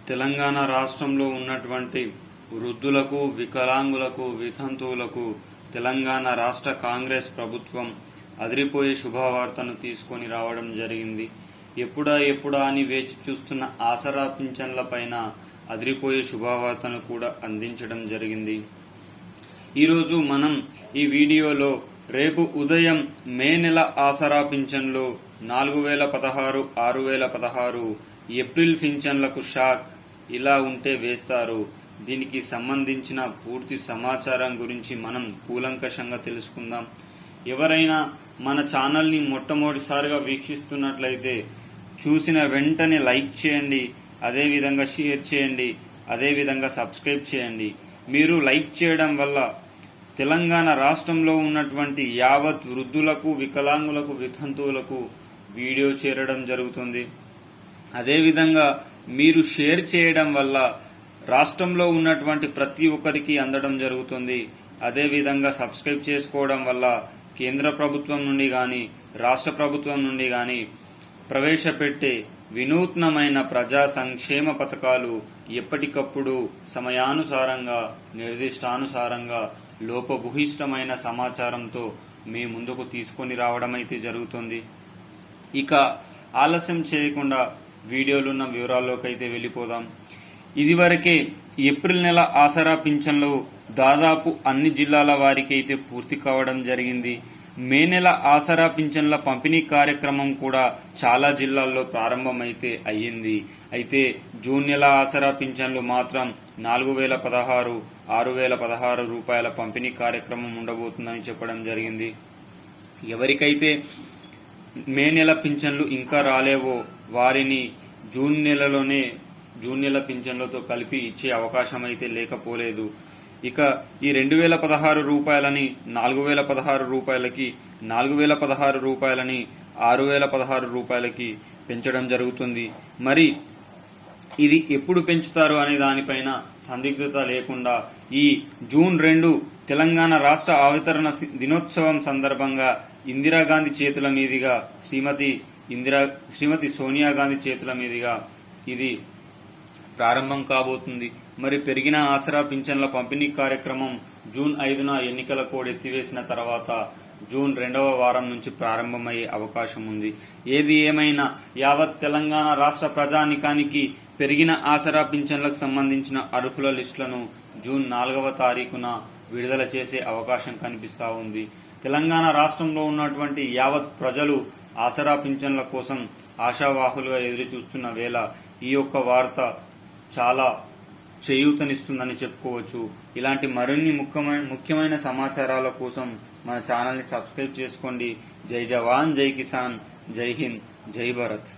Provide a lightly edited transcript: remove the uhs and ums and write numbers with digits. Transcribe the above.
తెలంగాణ రాష్ట్రంలో ఉన్నటువంటి వృద్ధులకు, వికలాంగులకు, వితంతువులకు తెలంగాణ రాష్ట్ర కాంగ్రెస్ ప్రభుత్వం అదిరిపోయే శుభవార్తను తీసుకొని రావడం జరిగింది. ఎప్పుడా అని వేచి చూస్తున్న ఆసరా పింఛన్లపైన అదిరిపోయే శుభవార్తను కూడా అందించడం జరిగింది. ఈరోజు మనం ఈ వీడియోలో రేపు ఉదయం మే నెల ఆసరా పింఛన్లు 4016, 6016, ఏప్రిల్ పింఛన్లకు షాక్ ఇలా ఉంటే వేస్తారు. దీనికి సంబంధించిన పూర్తి సమాచారం గురించి మనం కూలంకషంగా తెలుసుకుందాం. ఎవరైనా మన ఛానల్ని మొట్టమొదటిసారిగా వీక్షిస్తున్నట్లయితే చూసిన వెంటనే లైక్ చేయండి, అదేవిధంగా షేర్ చేయండి, అదేవిధంగా సబ్స్క్రైబ్ చేయండి. మీరు లైక్ చేయడం వల్ల తెలంగాణ రాష్ట్రంలో ఉన్నటువంటి యావత్ వృద్ధులకు, వికలాంగులకు, వితంతువులకు వీడియో చేరడం జరుగుతుంది. అదేవిధంగా మీరు షేర్ చేయడం వల్ల రాష్ట్రంలో ఉన్నటువంటి ప్రతి ఒక్కరికి అందడం జరుగుతుంది. అదేవిధంగా సబ్స్క్రైబ్ చేసుకోవడం వల్ల కేంద్ర ప్రభుత్వం నుండి కానీ, రాష్ట్ర ప్రభుత్వం నుండి కానీ ప్రవేశపెట్టే వినూత్నమైన ప్రజా సంక్షేమ పథకాలు ఎప్పటికప్పుడు సమయానుసారంగా, నిర్దిష్టానుసారంగా లోపభూయిష్టమైన సమాచారంతో మీ ముందుకు తీసుకొని రావడం అయితే జరుగుతుంది. ఇక ఆలస్యం చేయకుండా వీడియోలున్న వివరాల్లోకి అయితే వెళ్ళిపోదాం. ఇదివరకే ఏప్రిల్ నెల ఆసరా పింఛన్లు దాదాపు అన్ని జిల్లాల వారికి అయితే పూర్తి కావడం జరిగింది. మే నెల ఆసరా పింఛన్ల పంపిణీ కార్యక్రమం కూడా చాలా జిల్లాల్లో ప్రారంభమైతే అయ్యింది. అయితే జూన్ నెల ఆసరా పింఛన్లు మాత్రం 4016, 6016 రూపాయల పంపిణీ కార్యక్రమం ఉండబోతుందని చెప్పడం జరిగింది. ఎవరికైతే మే నెల పింఛన్లు ఇంకా రాలేవో వారిని జూన్ నెల పింఛన్లతో కలిపి ఇచ్చే అవకాశం అయితే లేకపోలేదు. ఇక ఈ 2016 రూపాయలని 4016 రూపాయలకి, 4016 రూపాయలని 6016 రూపాయలకి పెంచడం జరుగుతుంది. మరి ఇది ఎప్పుడు పెంచుతారు అనే దానిపైన సందిగ్ధత లేకుండా ఈ జూన్ 2 తెలంగాణ రాష్ట్ర అవతరణ దినోత్సవం సందర్భంగా ఇందిరాగాంధీ చేతుల మీదుగా, శ్రీమతి సోనియా గాంధీ చేతుల మీదుగా ఇది ప్రారంభం కాబోతుంది. మరి పెరిగిన ఆసరా పింఛన్ల పంపిణీ కార్యక్రమం జూన్ 5న ఎన్నికల కోడ్ ఎత్తివేసిన తర్వాత జూన్ 2వ వారం నుంచి ప్రారంభమయ్యే అవకాశం ఉంది. ఏది ఏమైనా యావత్ తెలంగాణ రాష్ట్ర ప్రజానికానికి పెరిగిన ఆసరా పింఛన్లకు సంబంధించిన అర్హుల లిస్టులను జూన్ 4వ తారీఖున విడుదల చేసే అవకాశం కనిపిస్తా ఉంది. తెలంగాణ రాష్ట్రంలో ఉన్నటువంటి యావత్ ప్రజలు ఆసరా పింఛన్ల కోసం ఆశావాహులుగా ఎదురు చూస్తున్న వేళ ఈ యొక్క వార్త చాలా చేయూతనిస్తుందని చెప్పుకోవచ్చు. ఇలాంటి మరిన్ని ముఖ్యమైన సమాచారాల కోసం మన ఛానల్ని సబ్స్క్రైబ్ చేసుకోండి. జై జవాన్, జై కిసాన్, జై హింద్, జై భారత్.